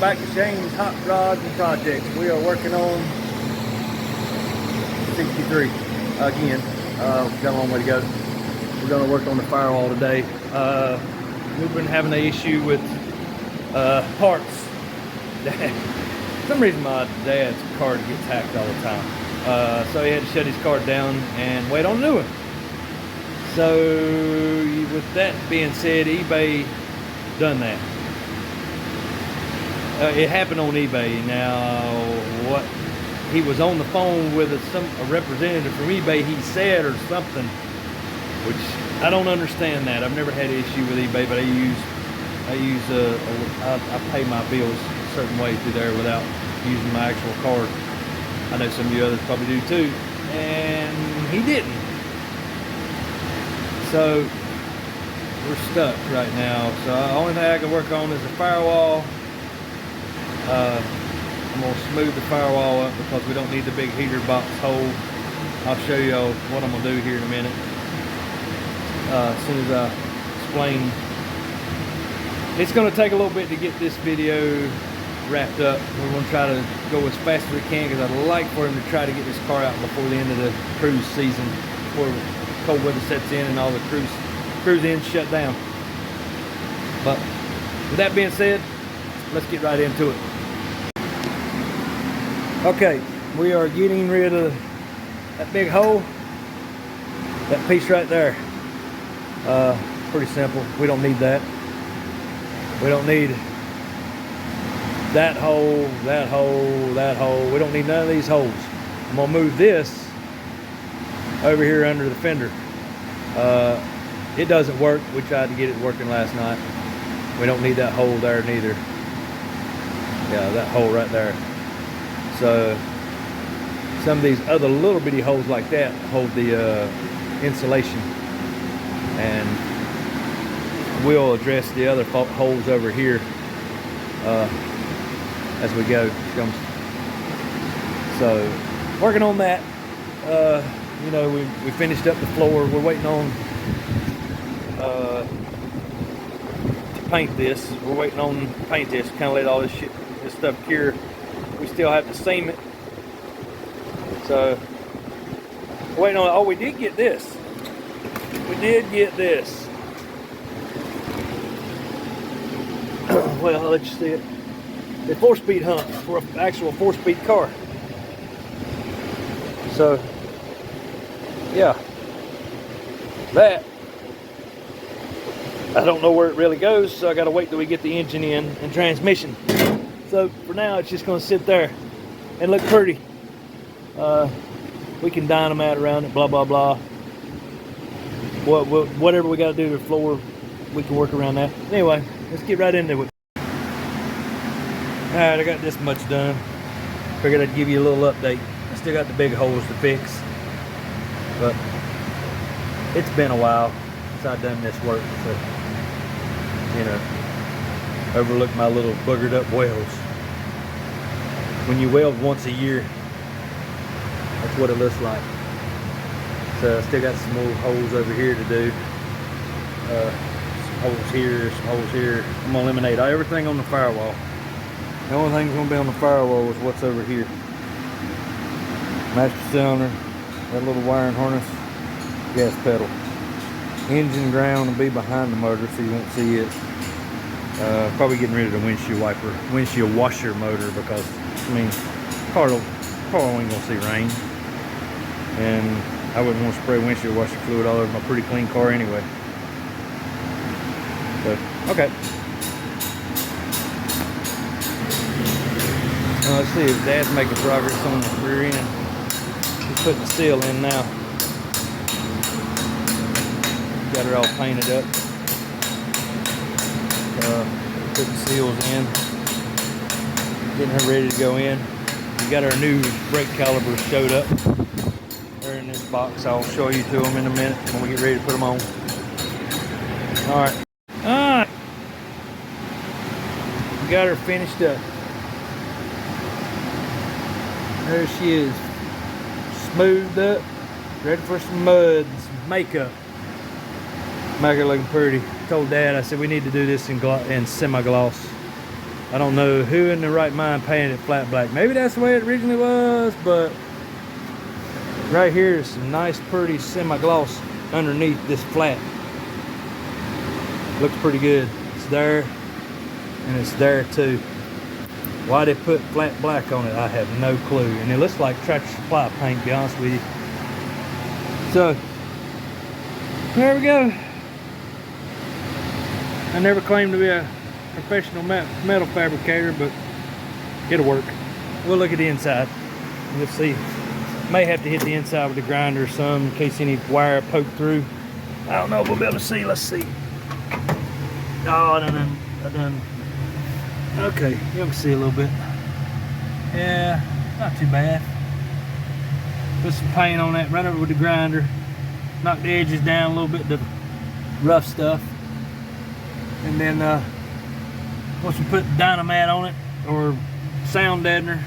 back to Shane's Hot Rods and Projects. We are working on 63 again. We've got a long way to go. We're going to work on the firewall today. We've been having an issue with parts. For some reason my dad's card gets hacked all the time. So he had to shut his card down and wait on a new one. So with that being said, eBay done that. It happened on eBay. Now, what he was on the phone with a representative from eBay, he said, or something, which I don't understand that. I've never had an issue with eBay, but I pay my bills a certain way through there without using my actual card. I know some of you others probably do too, and he didn't. So we're stuck right now. So the only thing I can work on is the firewall. I'm going to smooth the firewall up because we don't need the big heater box hole. I'll show you what I'm going to do here in a minute. As soon as I explain. It's going to take a little bit to get this video wrapped up. We're going to try to go as fast as we can because I'd like for him to try to get this car out before the end of the cruise season, before cold weather sets in and all the cruise ends shut down. But with that being said, let's get right into it. Okay, we are getting rid of that big hole, that piece right there. Pretty simple. We don't need that. We don't need that hole, that hole, that hole. We don't need none of these holes. I'm gonna move this over here under the fender. It doesn't work. We tried to get it working last night. We don't need that hole there neither. Yeah, that hole right there. So some of these other little bitty holes like that hold the insulation, and we'll address the other holes over here as we go. So working on that. You know, we finished up the floor. We're waiting on to paint this. We're waiting on to paint this, kind of let all this stuff cure. We still have to seam it. So waiting on it. Oh, we did get this. We did get this. Well, I'll let you see it. The 4-speed hump for an actual 4-speed car. So yeah, that I don't know where it really goes, so I gotta wait till we get the engine in and transmission. So for now it's just gonna sit there and look pretty. We can dynamite around it, blah blah blah. Whatever we gotta do to the floor, we can work around that. Anyway, let's get right into it. Alright, I got this much done. Figured I'd give you a little update. I still got the big holes to fix, but it's been a while since I've done this work, so, you know, overlook my little boogered up welds. When you weld once a year, that's what it looks like. So I still got some more holes over here to do. Some holes here, some holes here. I'm gonna eliminate everything on the firewall. The only thing that's gonna be on the firewall is what's over here. Master cylinder, that little wiring harness, gas pedal. Engine ground will be behind the motor, so you won't see it. Probably getting rid of the windshield washer motor, because I mean, car ain't gonna see rain, and I wouldn't want to spray windshield washer fluid all over my pretty clean car anyway. So okay. Let's see if Dad's making progress on the rear end. He's putting the seal in now. Got her all painted up. Putting seals in. Getting her ready to go in. We got our new brake calipers showed up. They're in this box. I'll show you to them in a minute when we get ready to put them on. Alright. Alright. We got her finished up. There she is. Smoothed up. Ready for some mud and some makeup. Make her looking pretty. Told Dad, I said we need to do this in semi-gloss. I don't know who in their right mind painted it flat black. Maybe that's the way it originally was, but right here is some nice, pretty semi-gloss underneath this flat. Looks pretty good. It's there, and it's there too. Why they put flat black on it, I have no clue. And it looks like Tractor Supply paint, to be honest with you. So, there we go. I never claimed to be a professional metal fabricator, but it'll work. We'll look at the inside. Let's see. May have to hit the inside with the grinder or some in case any wire poked through. I don't know if we'll be able to see. Let's see. Oh, I done. Okay, you can see a little bit. Yeah, not too bad. Put some paint on that, run over with the grinder, knock the edges down a little bit, the rough stuff. And then once we put dynamite on it, or sound deadener,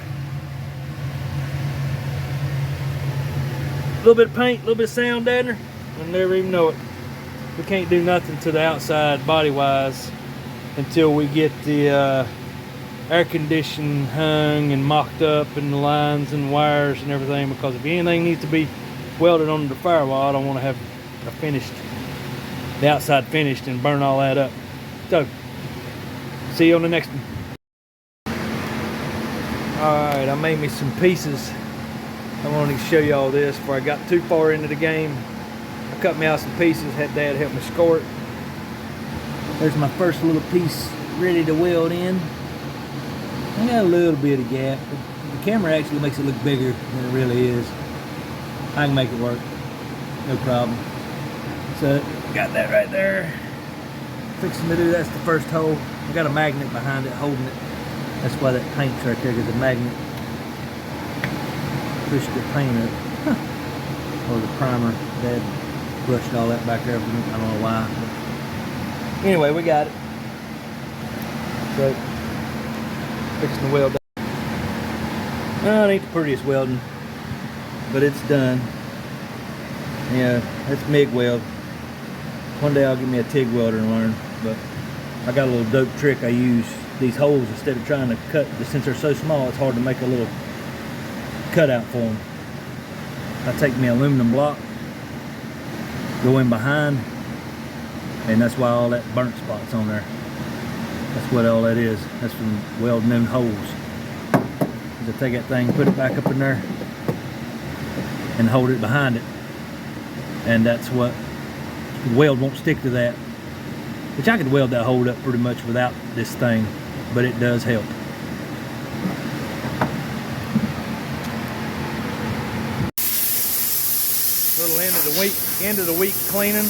a little bit of paint, a little bit of sound deadener, I'll never even know it. We can't do nothing to the outside body-wise until we get the air conditioning hung and mocked up, and the lines and wires and everything, because if anything needs to be welded onto the firewall, I don't want to have the outside finished and burn all that up. So, see you on the next one. Alright, I made me some pieces. I wanted to show you all this before I got too far into the game. I cut me out some pieces, had Dad help me score it. There's my first little piece ready to weld in. I got a little bit of gap, but the camera actually makes it look bigger than it really is. I can make it work, no problem. So, got that right there. Fixing to do, that's the first hole. I got a magnet behind it holding it. That's why that paint's right there, because the magnet pushed the paint up. Or the primer. Dad brushed all that back there. I don't know why. But anyway, we got it. So, fixing the weld. It ain't the prettiest welding, but it's done. Yeah, that's MIG weld. One day I'll get me a TIG welder and learn, but I got a little dope trick I use. These holes, instead of trying to cut, since they're so small, it's hard to make a little cutout for them. I take me aluminum block, go in behind, and that's why all that burnt spots on there. That's what all that is. That's from welding them holes. I take that thing, put it back up in there, and hold it behind it. And that's what, the weld won't stick to that. Which I could weld that hole up pretty much without this thing, but it does help. Little end of the week cleaning.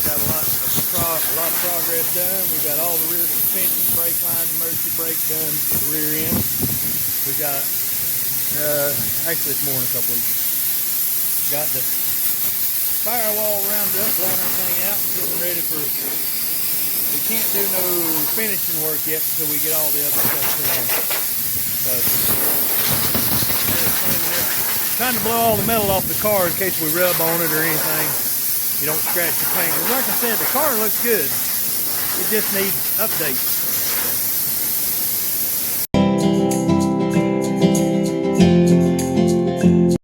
Got a lot of progress done. We got all the rear suspension, brake lines, emergency brake done for the rear end. We got, actually it's more than a couple weeks. Got the firewall rounded up, blowing everything out, getting ready for, we can't do no finishing work yet until we get all the other stuff put on. So, trying to blow all the metal off the car in case we rub on it or anything. You don't scratch the paint. Like I said, the car looks good. It just needs updates.